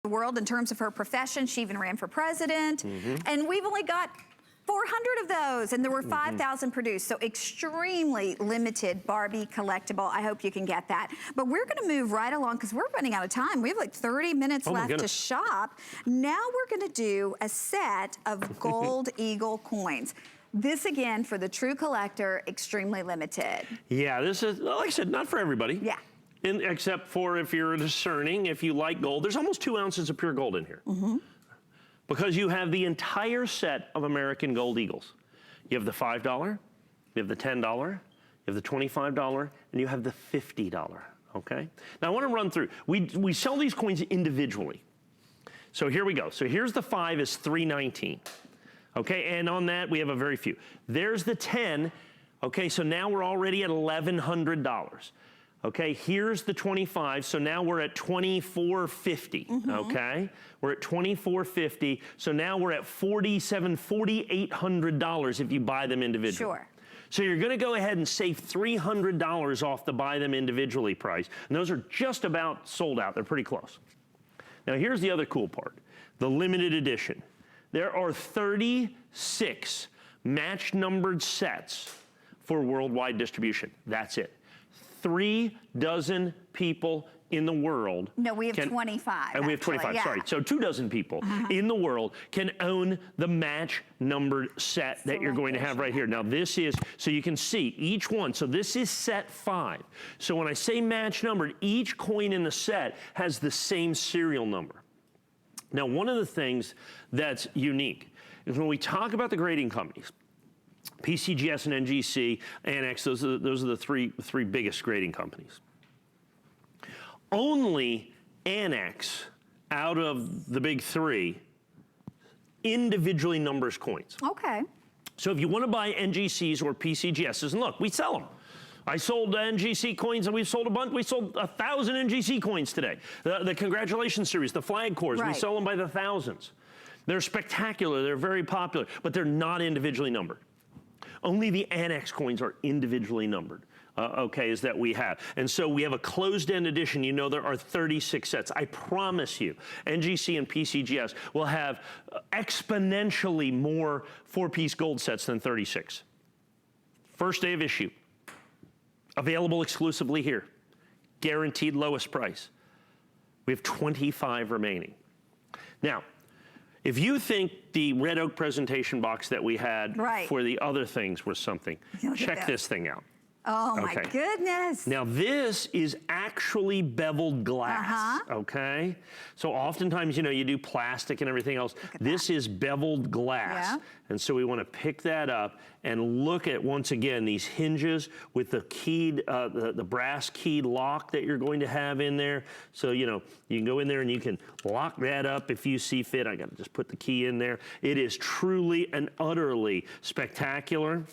the world in terms of her profession. She even ran for president. And we've only got 400 of those, and there were 5,000 produced, so extremely limited Barbie collectible. I hope you can get that. But we're gonna move right along because we're running out of time. We have like 30 minutes left to shop. Now we're gonna do a set of Gold Eagle coins. This again, for the true collector, extremely limited. Yeah, this is, like I said, not for everybody. Yeah. Except for if you're discerning, if you like gold. There's almost 2 ounces of pure gold in here. Because you have the entire set of American Gold Eagles. You have the $5, you have the $10, you have the $25, and you have the $50, okay? Now I wanna run through, we sell these coins individually. So here we go. So here's the 5 is $3.19, okay? And on that, we have a very few. There's the 10, okay? So now we're already at $1,100. Okay, here's the 25, so now we're at $24.50, okay? We're at $24.50, so now we're at $4,800 if you buy them individually. Sure. So you're gonna go ahead and save $300 off the buy them individually price, and those are just about sold out, they're pretty close. Now here's the other cool part, the limited edition. There are 36 match numbered sets for worldwide distribution, that's it. 3 dozen people in the world. No, we have 25. And we have 25, sorry. So 2 dozen people in the world can own the match numbered set that you're going to have right here. Now this is, so you can see each one, so this is set 5. So when I say match numbered, each coin in the set has the same serial number. Now one of the things that's unique is when we talk about the grading companies, PCGS and NGC, ANACS, those are the three biggest grading companies. Only ANACS out of the big 3 individually numbers coins. Okay. So if you want to buy NGCs or PCGSs, and look, we sell them. I sold NGC coins and we've sold a bunch. We sold 1,000 NGC coins today. The Congratulations series, the flag cores, we sell them by the thousands. They're spectacular, they're very popular, but they're not individually numbered. Only the ANACS coins are individually numbered, okay, is that we have. And so we have a closed-end edition. You know there are 36 sets. I promise you, NGC and PCGS will have exponentially more 4-piece gold sets than 36. First day of issue. Available exclusively here. Guaranteed lowest price. We have 25 remaining. Now, if you think the red oak presentation box that we had for the other things was something, check this thing out. Oh my goodness. Now this is actually beveled glass, okay? So oftentimes, you know, you do plastic and everything else. This is beveled glass. And so we want to pick that up and look at, once again, these hinges with the keyed, the brass keyed lock that you're going to have in there. So, you know, you can go in there and you can lock that up if you see fit. I got to just put the key in there. It is truly and utterly spectacular.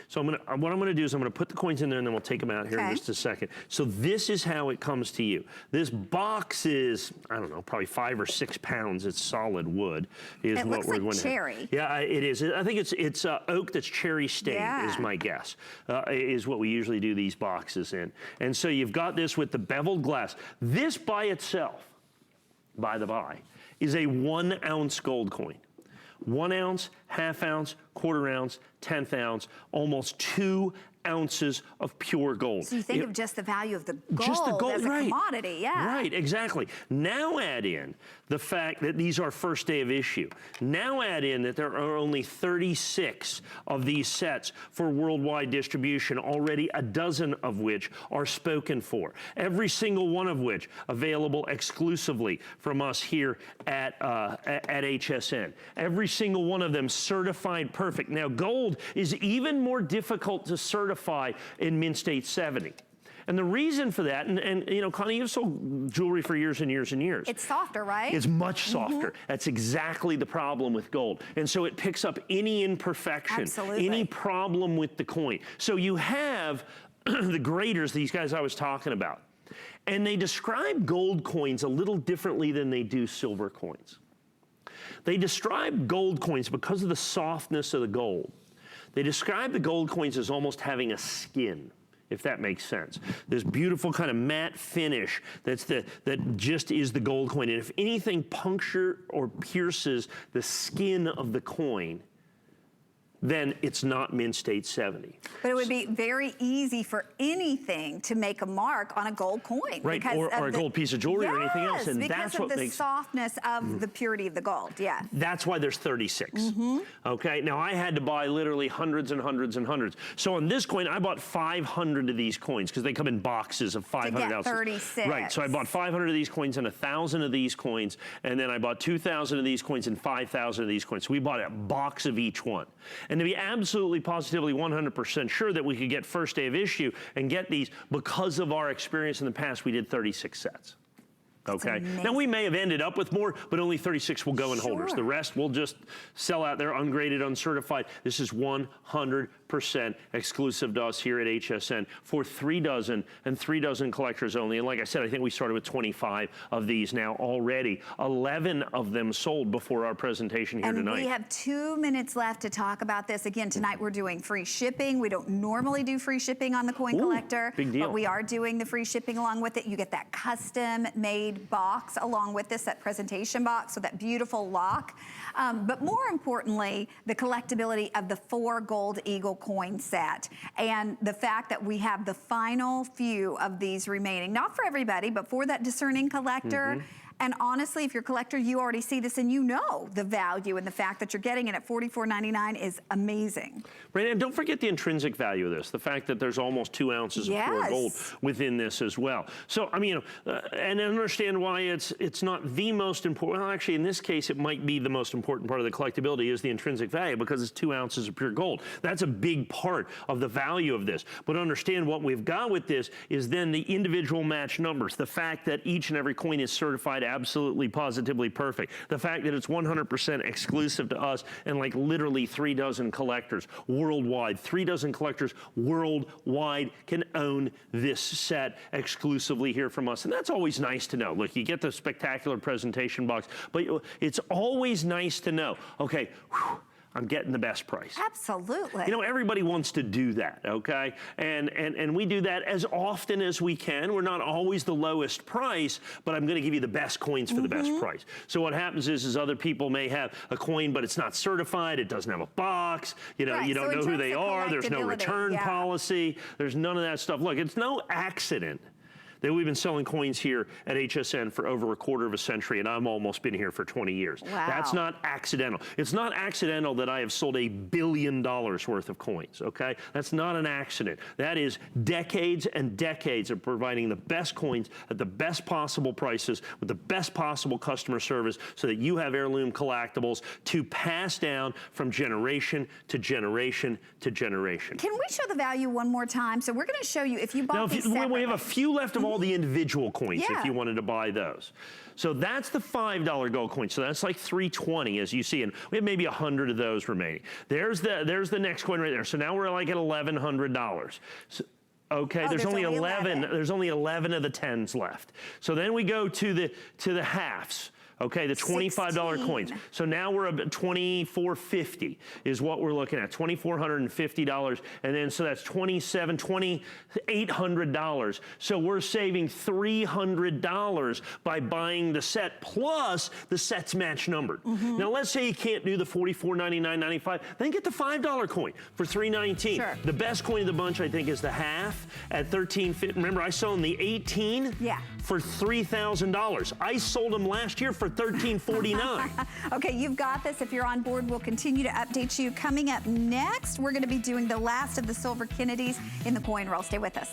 So what I'm gonna do is I'm gonna put the coins in there and then we'll take them out here in just a second. So this is how it comes to you. This box is, I don't know, probably 5 or 6 pounds. It's solid wood. Is it what looks we're like going cherry. To have. Yeah, it is. I think it's oak that's cherry stained is my guess, is what we usually do these boxes in. And so you've got this with the beveled glass. This by itself, by the by, is a 1 ounce gold coin. 1 ounce, half ounce, quarter ounce, 1/10 ounce, almost 2 ounces of pure gold. So you think of just the value of the gold, just the gold as a commodity, Right, exactly. Now add in the fact that these are first day of issue. Now add in that there are only 36 of these sets for worldwide distribution, already a dozen of which are spoken for. Every single one of which available exclusively from us here at HSN. Every single one of them certified perfect. Now gold is even more difficult to certify in Mint State 70. And the reason for that, and you know, Connie, you've sold jewelry for years and years and years. It's softer, right? It's much softer. That's exactly the problem with gold. And so it picks up any imperfection, any problem with the coin. So you have the graders, these guys I was talking about, and they describe gold coins a little differently than they do silver coins. They describe gold coins because of the softness of the gold. They describe the gold coins as almost having a skin. if that makes sense. This beautiful kind of matte finish that just is the gold coin. And if anything punctures or pierces the skin of the coin, then it's not mint state 70. But it would be very easy for anything to make a mark on a gold coin. Right, or a gold piece of jewelry or anything else. And that's what makes... because of the softness of the purity of the gold, yeah. That's why there's 36, okay? Now, I had to buy literally hundreds and hundreds and hundreds. So on this coin, I bought 500 of these coins because they come in boxes of 500 ounces. To get 36. Right, so I bought 500 of these coins and 1,000 of these coins, and then I bought 2,000 of these coins and 5,000 of these coins. So we bought a box of each one. And to be absolutely positively 100% sure that we could get first day of issue and get these, because of our experience in the past, we did 36 sets. Okay. Now we may have ended up with more, but only 36 will go in holders. The rest will just sell out there, ungraded, uncertified. This is 100% exclusive to us here at HSN for 3 dozen and 3 dozen collectors only. And like I said, I think we started with 25 of these now already. 11 of them sold before our presentation here tonight. And we have 2 minutes left to talk about this. Again, tonight we're doing free shipping. We don't normally do free shipping on the coin collector, big deal. But we are doing the free shipping along with it. You get that custom made box along with this, that presentation box with that beautiful lock. But more importantly, the collectability of the 4 Gold Eagle coin set and the fact that we have the final few of these remaining, not for everybody, but for that discerning collector. And honestly, if you're a collector, you already see this and you know the value, and the fact that you're getting it at $44.99 is amazing. Right, and don't forget the intrinsic value of this, the fact that there's almost 2 ounces of pure gold within this as well. So, I mean, and understand why it's not the most important. Well, actually, in this case, it might be the most important part of the collectability is the intrinsic value, because it's 2 ounces of pure gold. That's a big part of the value of this. But understand what we've got with this is then the individual match numbers, the fact that each and every coin is certified absolutely, positively perfect. The fact that it's 100% exclusive to us and like literally 3 dozen collectors worldwide. 3 dozen collectors worldwide can own this set exclusively here from us. And that's always nice to know. Look, you get the spectacular presentation box, but it's always nice to know, okay, whew, I'm getting the best price. Absolutely. You know, everybody wants to do that, okay? And we do that as often as we can. We're not always the lowest price, but I'm gonna give you the best coins for the best price. So what happens is other people may have a coin, but it's not certified, it doesn't have a box, you know, you don't know who they are, there's no return policy, there's none of that stuff. Look, it's no accident that we've been selling coins here at HSN for over a quarter of a century, and I've almost been here for 20 years. Wow. That's not accidental. It's not accidental that I have sold $1 billion worth of coins, okay? That's not an accident. That is decades and decades of providing the best coins at the best possible prices with the best possible customer service so that you have heirloom collectibles to pass down from generation to generation to generation. Can we show the value one more time? So we're gonna show you if you bought these separately. We have a few left of all the individual coins if you wanted to buy those. So that's the $5 gold coin. So that's like $3.20 as you see, and we have maybe 100 of those remaining. There's the next coin right there. So now we're like at $1,100. So, okay, there's only 11. There's only 11 of the 10s left. So then we go to the halves. Okay, the $25 coins. So now we're at $2,450 is what we're looking at, $2,450. And then so that's $2,800. So we're saving $300 by buying the set, plus the sets match numbered. Now let's say you can't do the $44.99.95, then get the $5 coin for $3.19. Sure. The best coin of the bunch, I think, is the half at $13.50. Remember, I sold them the 18 for $3,000. I sold them last year for $13.49. Okay, you've got this. If you're on board, we'll continue to update you. Coming up next, we're going to be doing the last of the silver Kennedys in the coin roll. Stay with us.